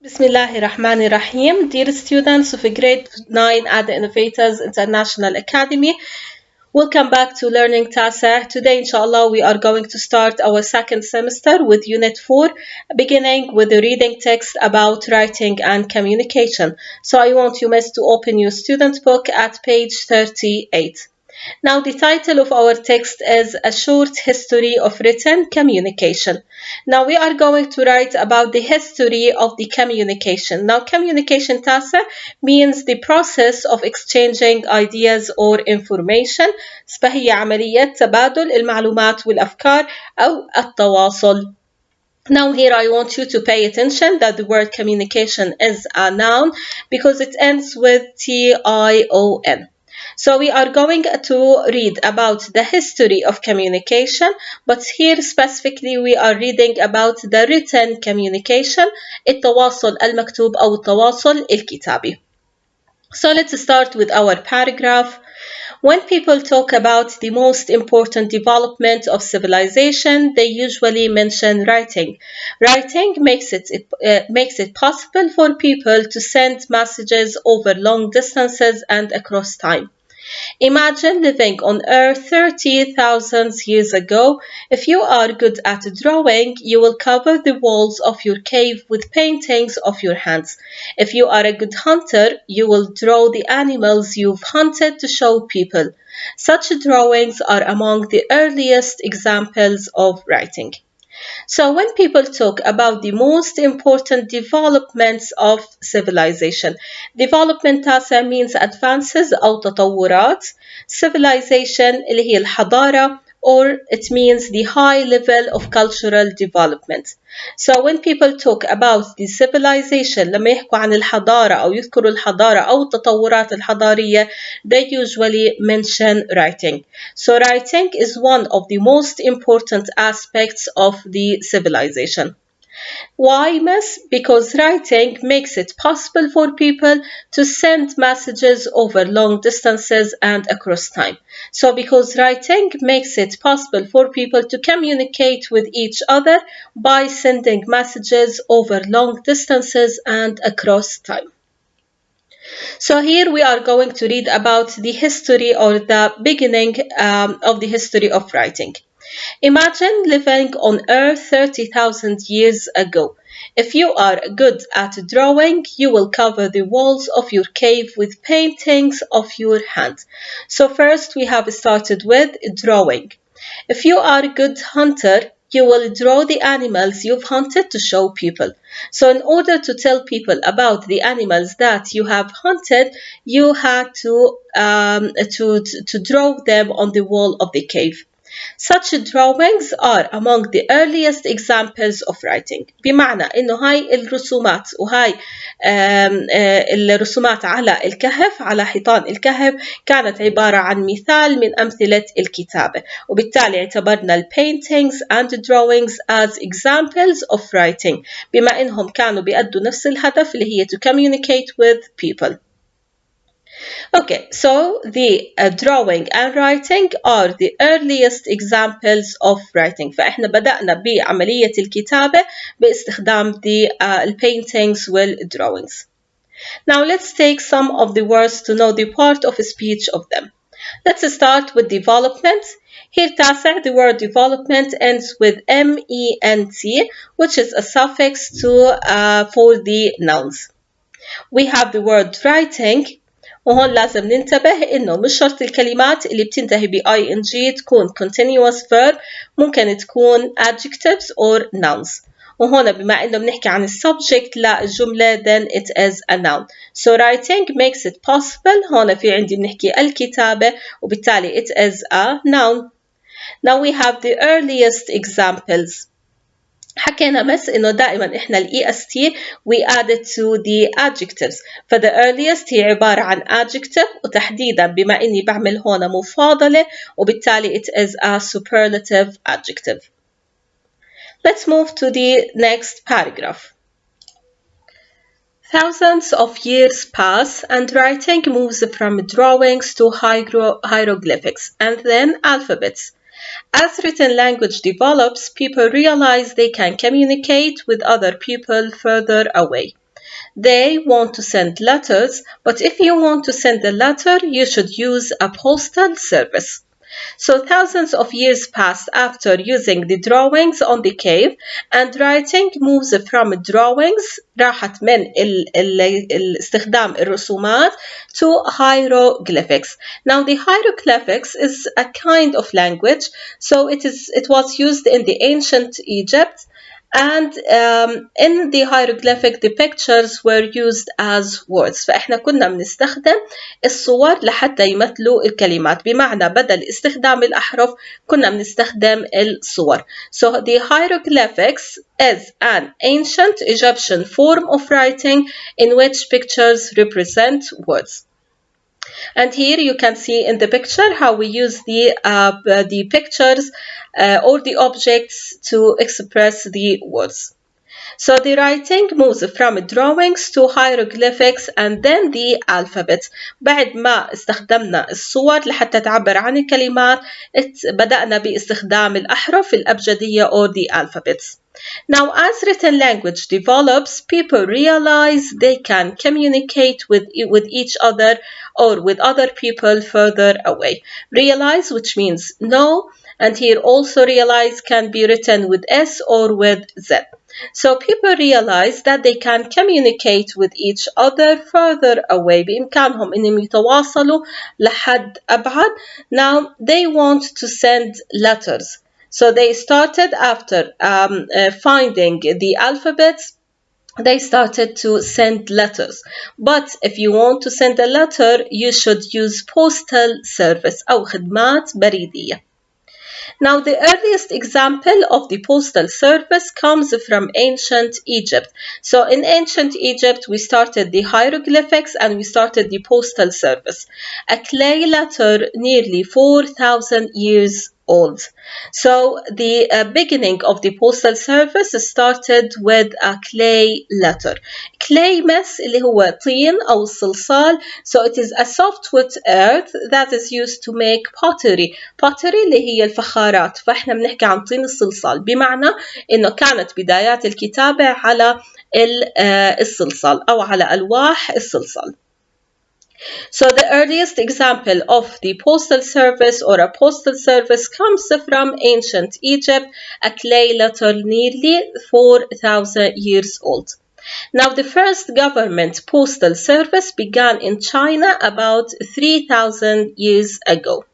Bismillahirrahmanirrahim. Dear students of grade 9 at the Innovators International Academy, welcome back to Learning Tasa. Today, inshallah, we are going to start our second semester with Unit 4, beginning with the reading text about writing and communication. So I want you miss to open your student book at page 38. Now, the title of our text is A Short History of Written Communication. Now, we are going to write about the history of the communication. Now, communication tasa means the process of exchanging ideas or information. فهي عملية تبادل المعلومات والأفكار أو التواصل. Now here I want you to pay attention that the word communication is a noun because it ends with T-I-O-N. So we are going to read about the history of communication, but here specifically we are reading about the written communication, التواصل المكتوب أو التواصل الكتابي. So let's start with our paragraph. When people talk about the most important development of civilization, they usually mention writing. Writing makes it possible for people to send messages over long distances and across time. Imagine living on Earth 30,000 years ago. If you are good at drawing, you will cover the walls of your cave with paintings of your hands. If you are a good hunter, you will draw the animals you've hunted to show people. Such drawings are among the earliest examples of writing. So when people talk about the most important developments of civilization, development تاسع means advances أو تطورات, civilization اللي هي الحضارة, or it means the high level of cultural development. So when people talk about the civilization, لما يحكوا عن الحضارة أو يذكروا الحضارة أو التطورات الحضارية, they usually mention writing. So writing is one of the most important aspects of the civilization. Why, miss? Because writing makes it possible for people to send messages over long distances and across time. So because writing makes it possible for people to communicate with each other by sending messages over long distances and across time. So here we are going to read about the history or the beginning of the history of writing. Imagine living on Earth 30,000 years ago. If you are good at drawing, you will cover the walls of your cave with paintings of your hand. So first we have started with drawing. If you are a good hunter, you will draw the animals you've hunted to show people. So in order to tell people about the animals that you have hunted, you had to draw them on the wall of the cave. Such drawings are among the earliest examples of writing. بمعنى إنه هاي الرسومات وهاي الرسومات على الكهف على حيطان الكهف كانت عبارة عن مثال من أمثلة الكتابة وبالتالي اعتبرنا ال paintings and drawings as examples of writing بما إنهم كانوا بيأدوا نفس الهدف اللي هي to communicate with people. Okay, so the drawing and writing are the earliest examples of writing. فإحنا بدأنا بعملية الكتابة باستخدام the paintings drawings. Now let's take some of the words to know the part of speech of them. Let's start with development. Here تاسع, the word development ends with ment, which is a suffix for the nouns. We have the word writing. وهون لازم ننتبه إنه مش شرط الكلمات اللي بتنتهي ب ing تكون continuous verb, ممكن تكون adjectives or nouns. وهون بما إنه بنحكي عن subject للجملة then it is a noun. So writing makes it possible. هون في عندي بنحكي الكتابة وبالتالي it is a noun. Now we have the earliest examples. حكينا بس إنه دائما إحنا ال EST we added to the adjectives. فthe earliest هي عبارة عن adjective وتحديدا بما إني بعمل هون مفاضلة وبالتالي it is a superlative adjective. Let's move to the next paragraph. Thousands of years pass and writing moves from drawings to hieroglyphics and then alphabets. As written language develops, people realize they can communicate with other people further away. They want to send letters, but if you want to send a letter, you should use a postal service. So thousands of years passed after using the drawings on the cave, and writing moves from drawings راحت من استخدام الرسومات to hieroglyphics. Now the hieroglyphics is a kind of language, so it was used in the ancient Egypt, and in the hieroglyphic the pictures were used as words. فإحنا كنا بنستخدم الصور لحتى يمثلوا الكلمات، بمعنى بدل استخدام الأحرف كنا بنستخدم الصور. So the hieroglyphics is an ancient Egyptian form of writing in which pictures represent words. And here you can see in the picture how we use the pictures or the objects to express the words. So the writing moves from drawings to hieroglyphics and then the alphabet. بعد ما استخدمنا الصور لحتى تعبر عن الكلمات بدأنا باستخدام الأحرف الأبجدية or the alphabets. Now, as written language develops, people realize they can communicate with each other or with other people further away. Realize, which means know, and here also realize can be written with S or with Z. So people realize that they can communicate with each other further away. بإمكانهم إنهم يتواصلوا لحد أبعد. Now they want to send letters. So they started after finding the alphabets, they started to send letters. But if you want to send a letter, you should use postal service أو خدمات بريدية. Now, the earliest example of the postal service comes from ancient Egypt. So in ancient Egypt, we started the hieroglyphics and we started the postal service. A clay letter nearly 4,000 years old. So the beginning of the postal service started with a clay letter. Clay مس اللي هو طين أو الصلصال. So it is a soft wet earth that is used to make pottery. Pottery اللي هي الفخارات. فإحنا بنحكي عن طين الصلصال، بمعنى إنه كانت بدايات الكتابة على الصلصال أو على ألواح الصلصال. So the earliest example of the postal service or a postal service comes from ancient Egypt, a clay letter nearly 4,000 years old. Now the first government postal service began in China about 3,000 years ago.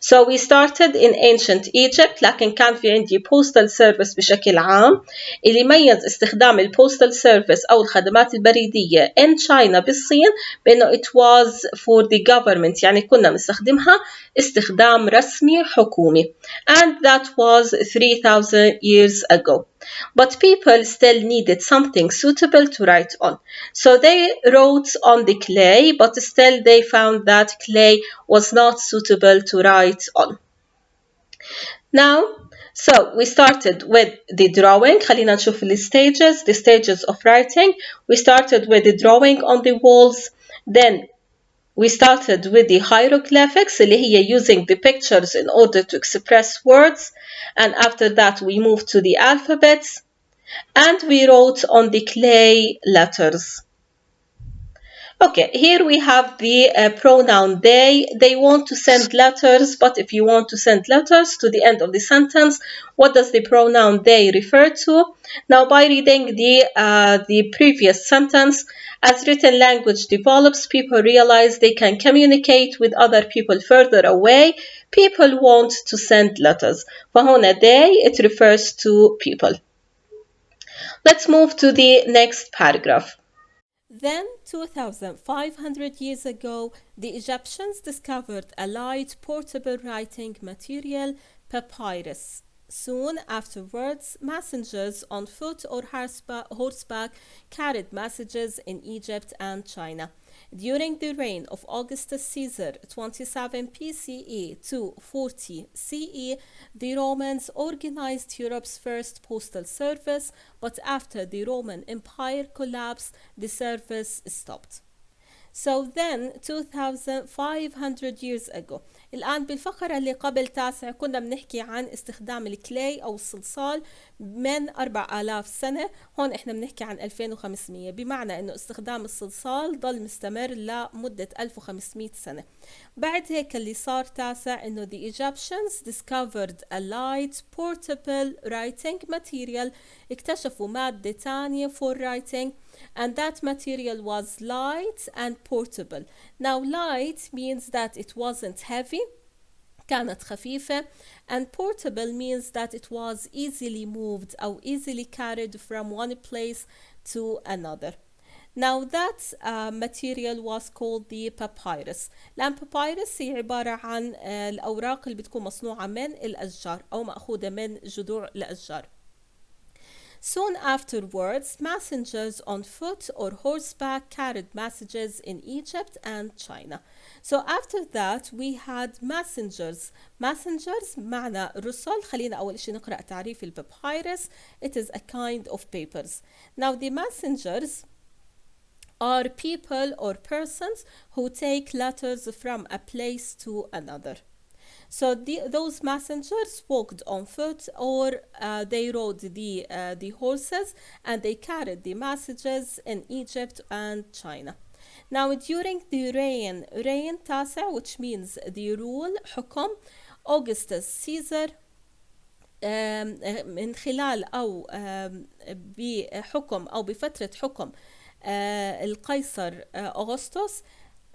So we started in ancient Egypt، لكن كان في عندي postal service بشكل عام. اللي ميز استخدام postal service أو الخدمات البريدية in China بالصين بأنه it was for the government، يعني كنا نستخدمها استخدام رسمي حكومي. And that was 3,000 years ago. But people still needed something suitable to write on. So they wrote on the clay, but still they found that clay was not suitable to write on. Now, so we started with the drawing. خلينا نشوف the stages of writing. We started with the drawing on the walls. Then we started with the hieroglyphics اللي هي using the pictures in order to express words. And after that we moved to the alphabets. And we wrote on the clay letters. Okay, here we have the pronoun they. They want to send letters, but if you want to send letters to the end of the sentence, what does the pronoun they refer to? Now, by reading the previous sentence, as written language develops, people realize they can communicate with other people further away. People want to send letters. فهنا they, it refers to people. Let's move to the next paragraph. Then, 2,500 years ago, the Egyptians discovered a light portable writing material, papyrus. Soon afterwards, messengers on foot or horseback carried messages in Egypt and China. During the reign of Augustus Caesar, 27 BCE to 40 CE, the Romans organized Europe's first postal service, but after the Roman Empire collapsed, the service stopped. So then 2500 years ago. الآن بالفقرة اللي قبل تاسع كنا بنحكي عن استخدام الكلي أو الصلصال من 4000 سنة. هون إحنا بنحكي عن 2500، بمعنى إنه استخدام الصلصال ضل مستمر لمدة 1500 سنة. بعد هيك اللي صار تاسع إنه the Egyptians discovered a light portable writing material. اكتشفوا مادة تانية for writing, and that material was light and portable. Now light means that it wasn't heavy, كانت خفيفة, and portable means that it was easily moved أو easily carried from one place to another. Now that material was called the papyrus. الآن papyrus هي عبارة عن الأوراق اللي بتكون مصنوعة من الأشجار أو مأخوذة من جذوع الأشجار. Soon afterwards, messengers on foot or horseback carried messages in Egypt and China. So after that, we had messengers. Messengers معنى رسل. خلينا أول شيء نقرأ تعريف البابيروس. It is a kind of papers. Now the messengers are people or persons who take letters from a place to another. So those messengers walked on foot or they rode the horses, and they carried the messages in Egypt and China. Now during the reign تاسع, which means the rule, حكم, Augustus Caesar, من خلال أو بحكم أو بفترة حكم القيصر أغسطس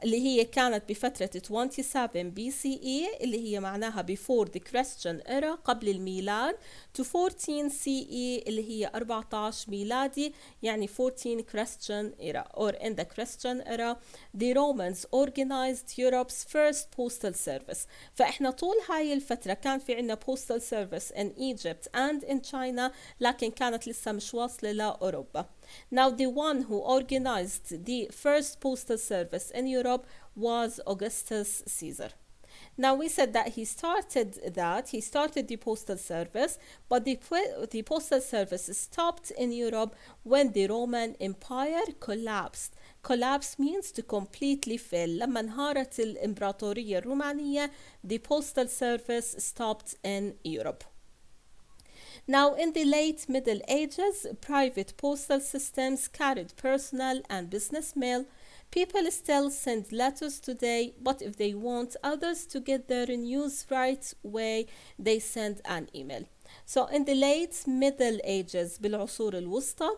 اللي هي كانت بفترة 27 BCE اللي هي معناها before the Christian era قبل الميلاد to 14 CE اللي هي 14 ميلادي يعني 14 Christian era, or in the Christian era the Romans organized Europe's first postal service. فإحنا طول هاي الفترة كان في عنا postal service in Egypt and in China, لكن كانت لسه مش واصلة لأوروبا. Now the one who organized the first postal service in Europe was Augustus Caesar. Now we said that he started the postal service, but the postal service stopped in Europe when the Roman Empire collapsed. Collapse means to completely fail. لما انهارت الإمبراطورية الرومانية, the postal service stopped in Europe. Now, in the late Middle Ages, private postal systems carried personal and business mail. People still send letters today, but if they want others to get their news right away, they send an email. So in the late Middle Ages, بالعصور الوسطى,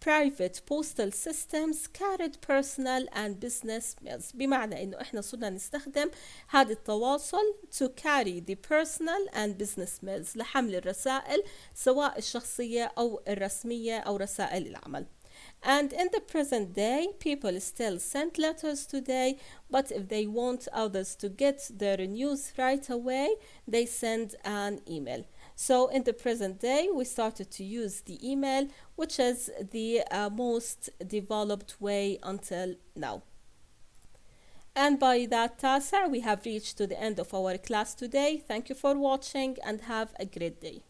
private postal systems carried personal and business mails. بمعنى إنه إحنا صرنا نستخدم هذا التواصل to carry the personal and business mails لحمل الرسائل سواء الشخصية أو الرسمية أو رسائل العمل. And in the present day, people still send letters today, but if they want others to get their news right away, they send an email. So in the present day, we started to use the email, which is the most developed way until now. And by that, Tasa, we have reached to the end of our class today. Thank you for watching and have a great day.